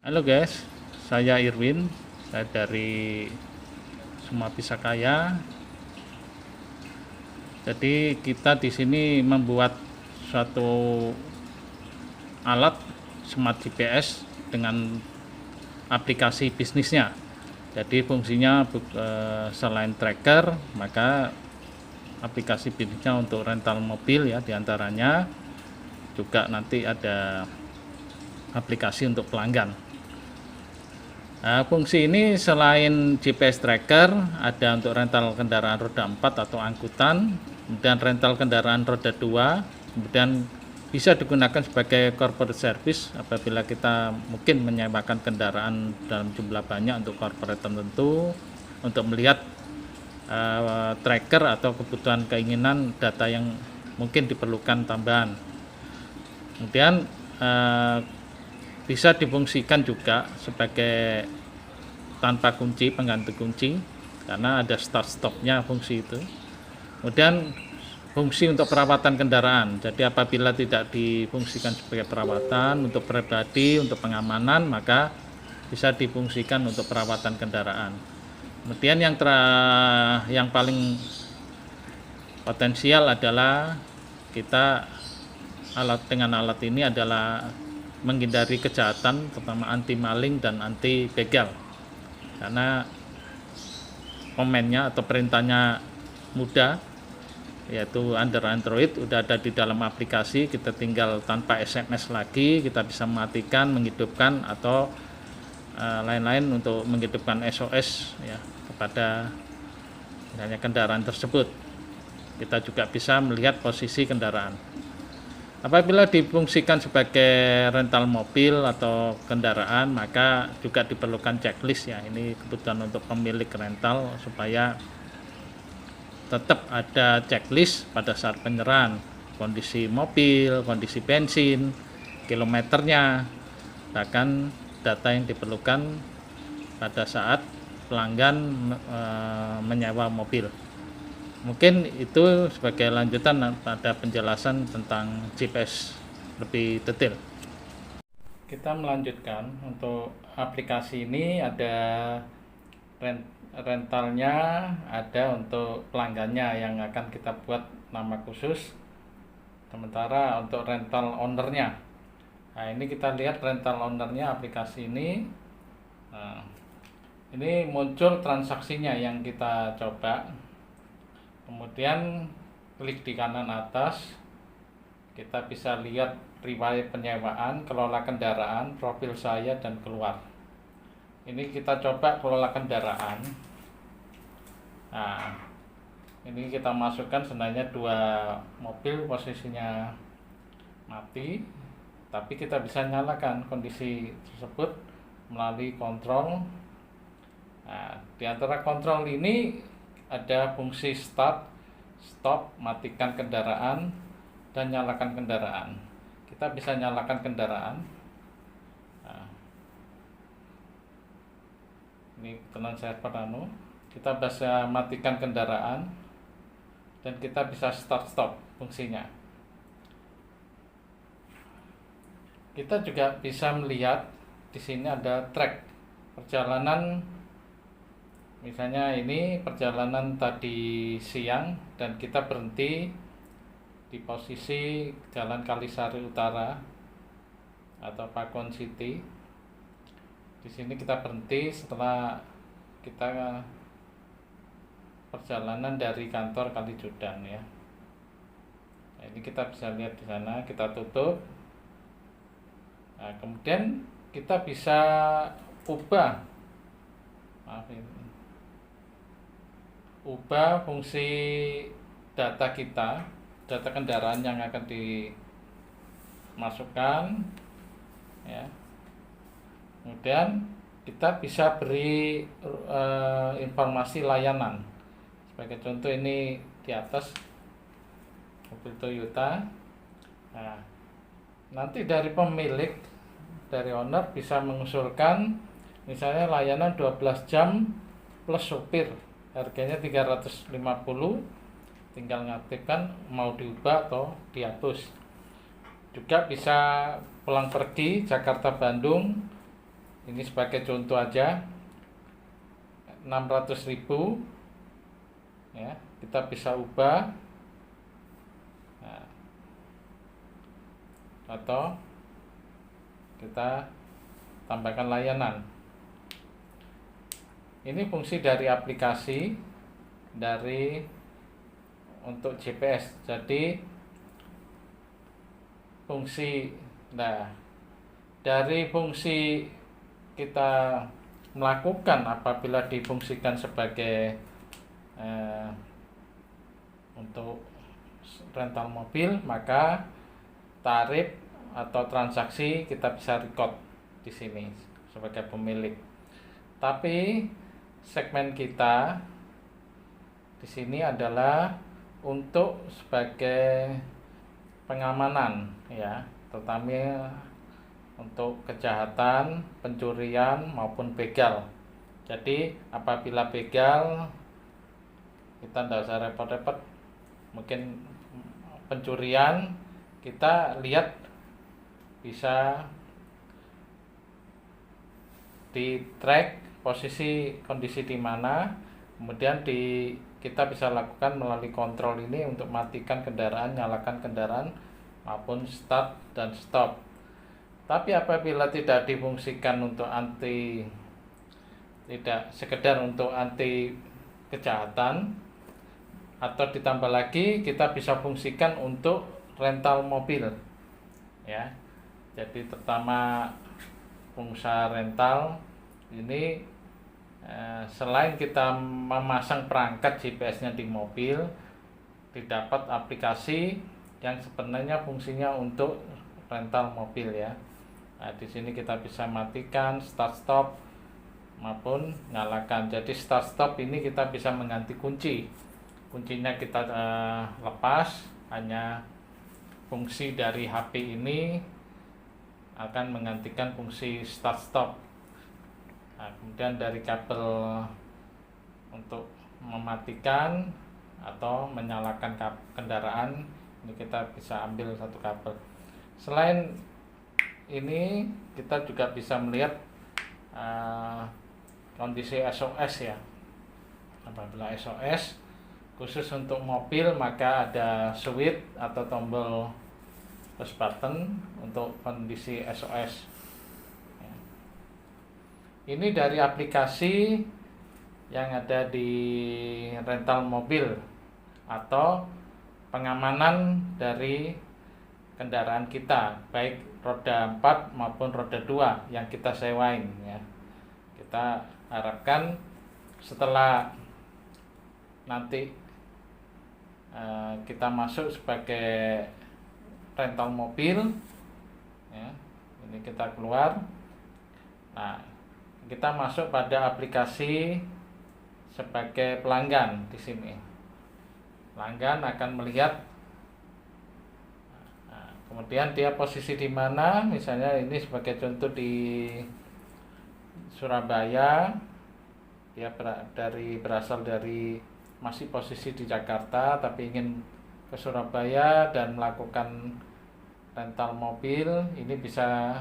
Halo guys, saya Irwin, saya dari Suma Pisakaya. Jadi kita di sini membuat suatu alat smart GPS dengan aplikasi bisnisnya. Jadi fungsinya selain tracker, maka aplikasi bisnisnya untuk rental mobil ya diantaranya, juga nanti ada aplikasi untuk pelanggan. Nah, fungsi ini selain GPS tracker, ada untuk rental kendaraan roda 4 atau angkutan, kemudian rental kendaraan roda 2, kemudian bisa digunakan sebagai corporate service apabila kita mungkin menyewakan kendaraan dalam jumlah banyak untuk corporate tertentu, untuk melihat tracker atau kebutuhan keinginan data yang mungkin diperlukan tambahan. Kemudian bisa difungsikan juga sebagai tanpa kunci, pengganti kunci, karena ada start stopnya fungsi itu. Kemudian fungsi untuk perawatan kendaraan, jadi apabila tidak difungsikan sebagai perawatan untuk pribadi, untuk pengamanan, maka bisa difungsikan untuk perawatan kendaraan. Kemudian yang paling potensial adalah kita dengan alat ini adalah menghindari kejahatan, terutama anti maling dan anti begal, karena komennya atau perintahnya mudah, yaitu under Android, udah ada di dalam aplikasi. Kita tinggal tanpa SMS lagi, kita bisa mematikan, menghidupkan, atau lain-lain untuk menghidupkan SOS ya kepada misalnya kendaraan tersebut. Kita juga bisa melihat posisi kendaraan. Apabila difungsikan sebagai rental mobil atau kendaraan, maka juga diperlukan checklist ya. Ini kebutuhan untuk pemilik rental supaya tetap ada checklist pada saat penyerahan, kondisi mobil, kondisi bensin, kilometernya, bahkan data yang diperlukan pada saat pelanggan menyewa mobil. Mungkin itu sebagai lanjutan pada penjelasan tentang GPS lebih detail. Kita melanjutkan untuk aplikasi ini, ada rentalnya, ada untuk pelanggannya yang akan kita buat nama khusus. Sementara untuk rental ownernya, nah ini kita lihat rental ownernya aplikasi ini. Nah, ini muncul transaksinya yang kita coba. Kemudian klik di kanan atas, kita bisa lihat riwayat penyewaan, kelola kendaraan, profil saya, dan keluar. Ini kita coba kelola kendaraan. Nah, ini kita masukkan sebenarnya 2 mobil, posisinya mati, tapi kita bisa nyalakan kondisi tersebut melalui kontrol. Nah, di antara kontrol ini ada fungsi start, stop, matikan kendaraan, dan nyalakan kendaraan. Kita bisa nyalakan kendaraan. Nah, ini tenan server nano. Kita bisa matikan kendaraan, dan kita bisa start stop fungsinya. Kita juga bisa melihat di sini ada track perjalanan. Misalnya ini perjalanan tadi siang dan kita berhenti di posisi Jalan Kalisari Utara atau Pakuan City. Di sini kita berhenti setelah kita perjalanan dari kantor Kalijodan ya. Nah, ini kita bisa lihat di sana, kita tutup. Nah, kemudian kita bisa ubah fungsi data kita, data kendaraan yang akan dimasukkan ya. Kemudian kita bisa beri informasi layanan. Sebagai contoh, ini di atas mobil Toyota. Nah, nanti dari pemilik, dari owner bisa mengusulkan misalnya layanan 12 jam plus supir, harganya 350, tinggal ngaktifkan mau diubah atau dihapus. Juga bisa pulang pergi Jakarta Bandung ini sebagai contoh aja, 600.000 ya, kita bisa ubah. Nah, atau kita tambahkan layanan. Ini fungsi dari aplikasi dari untuk GPS. Jadi dari fungsi kita melakukan apabila difungsikan sebagai untuk rental mobil, maka tarif atau transaksi kita bisa record di sini sebagai pemilik. Tapi segmen kita di sini adalah untuk sebagai pengamanan ya, terutama untuk kejahatan, pencurian maupun begal. Jadi apabila begal kita tidak usah repot-repot, mungkin pencurian kita lihat bisa di track posisi kondisi di mana, kemudian kita bisa lakukan melalui kontrol ini untuk matikan kendaraan, nyalakan kendaraan maupun start dan stop. Tapi apabila tidak difungsikan untuk tidak sekedar untuk anti kejahatan, atau ditambah lagi kita bisa fungsikan untuk rental mobil ya. Jadi terutama pengusaha rental ini selain kita memasang perangkat GPS-nya di mobil, didapat aplikasi yang sebenarnya fungsinya untuk rental mobil ya. Nah, di sini kita bisa matikan start stop maupun nyalakan. Jadi start stop ini kita bisa mengganti kuncinya kita lepas, hanya fungsi dari HP ini akan menggantikan fungsi start stop. Nah, kemudian dari kabel untuk mematikan atau menyalakan kendaraan ini kita bisa ambil satu kabel. Selain ini kita juga bisa melihat kondisi SOS ya. Apabila SOS khusus untuk mobil, maka ada switch atau tombol push button untuk kondisi SOS ya. Ini dari aplikasi yang ada di rental mobil atau pengamanan dari kendaraan kita, baik roda 4 maupun roda 2 yang kita sewain ya. Kita harapkan setelah nanti kita masuk sebagai rental mobil ya, ini kita keluar. Nah, kita masuk pada aplikasi sebagai pelanggan. Di sini pelanggan akan melihat, kemudian dia posisi di mana. Misalnya ini sebagai contoh di Surabaya, dia berasal dari masih posisi di Jakarta tapi ingin ke Surabaya dan melakukan rental mobil. Ini bisa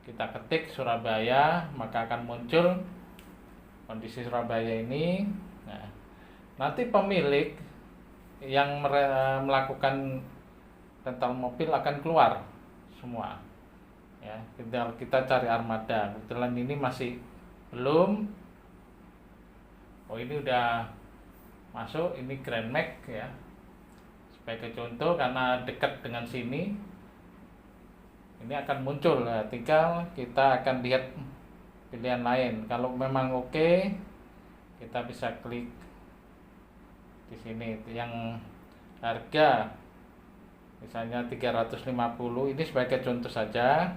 kita ketik Surabaya, maka akan muncul kondisi Surabaya ini. Nah, nanti pemilik yang melakukan rental mobil akan keluar semua ya. Kita cari armada. Kebetulan ini masih belum. Oh, ini udah masuk. Ini Grand Max ya, sebagai contoh, karena dekat dengan sini ini akan muncul ya. Tinggal kita akan lihat pilihan lain. Kalau memang oke, kita bisa klik di sini yang harga misalnya 350. Ini sebagai contoh saja.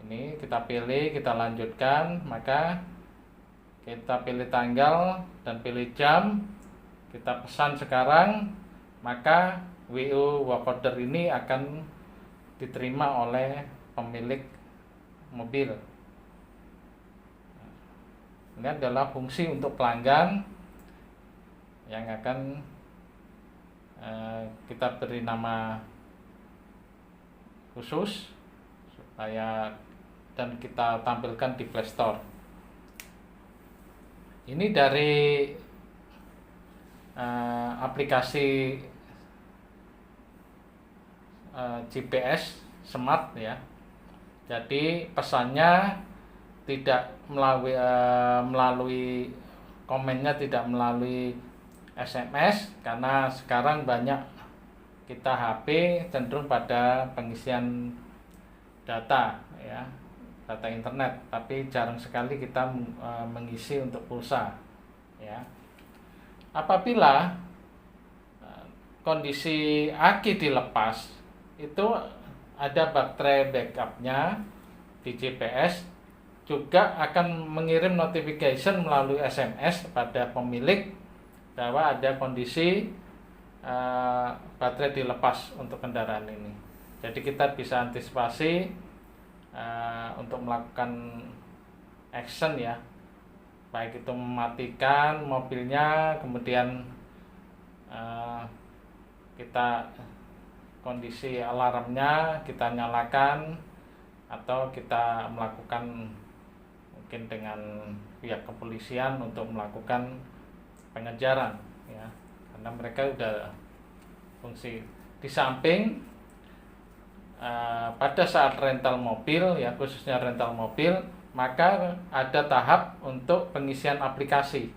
Ini kita pilih, kita lanjutkan, maka kita pilih tanggal dan pilih jam, kita pesan sekarang, maka WO work order ini akan diterima oleh pemilik mobil. Ini adalah fungsi untuk pelanggan yang akan kita beri nama khusus supaya dan kita tampilkan di Play Store. Ini dari aplikasi GPS Smart ya. Jadi pesannya tidak melalui komennya, tidak melalui SMS, karena sekarang banyak kita HP cenderung pada pengisian data ya, data internet, tapi jarang sekali kita mengisi untuk pulsa ya. Apabila kondisi aki dilepas, itu ada baterai backupnya di GPS, juga akan mengirim notification melalui SMS pada pemilik bahwa ada kondisi baterai dilepas untuk kendaraan ini. Jadi kita bisa antisipasi untuk melakukan action ya, baik itu mematikan mobilnya, kemudian kita kondisi alarmnya kita nyalakan, atau kita melakukan mungkin dengan pihak kepolisian untuk melakukan pengejaran ya, karena mereka sudah fungsi. Di samping pada saat rental mobil ya, khususnya rental mobil, maka ada tahap untuk pengisian aplikasi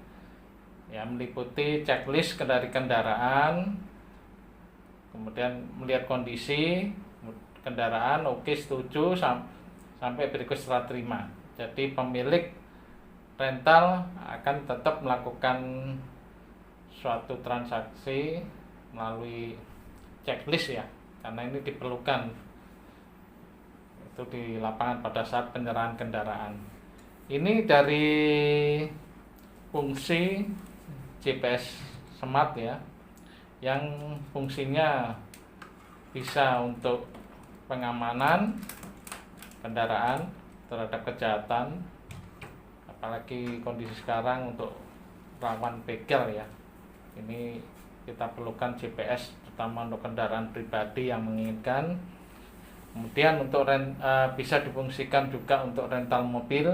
ya, meliputi checklist dari kendaraan, kemudian melihat kondisi kendaraan, oke, setuju, sampai berikut serah terima. Jadi pemilik rental akan tetap melakukan suatu transaksi melalui checklist ya, karena ini diperlukan itu di lapangan pada saat penyerahan kendaraan. Ini dari fungsi GPS Smart ya, yang fungsinya bisa untuk pengamanan kendaraan terhadap kejahatan, apalagi kondisi sekarang untuk rawan begal ya. Ini kita perlukan GPS terutama untuk kendaraan pribadi yang menginginkan. Kemudian untuk bisa difungsikan juga untuk rental mobil,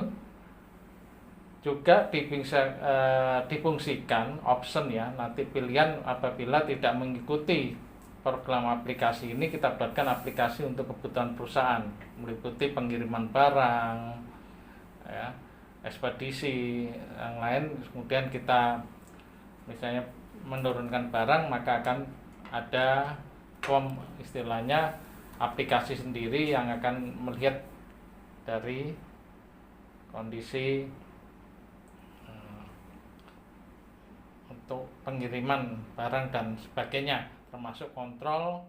juga difungsikan option ya, nanti pilihan apabila tidak mengikuti program aplikasi ini, kita buatkan aplikasi untuk kebutuhan perusahaan, meliputi pengiriman barang ya, ekspedisi yang lain. Kemudian kita misalnya menurunkan barang, maka akan ada istilahnya aplikasi sendiri yang akan melihat dari kondisi untuk pengiriman barang dan sebagainya, termasuk kontrol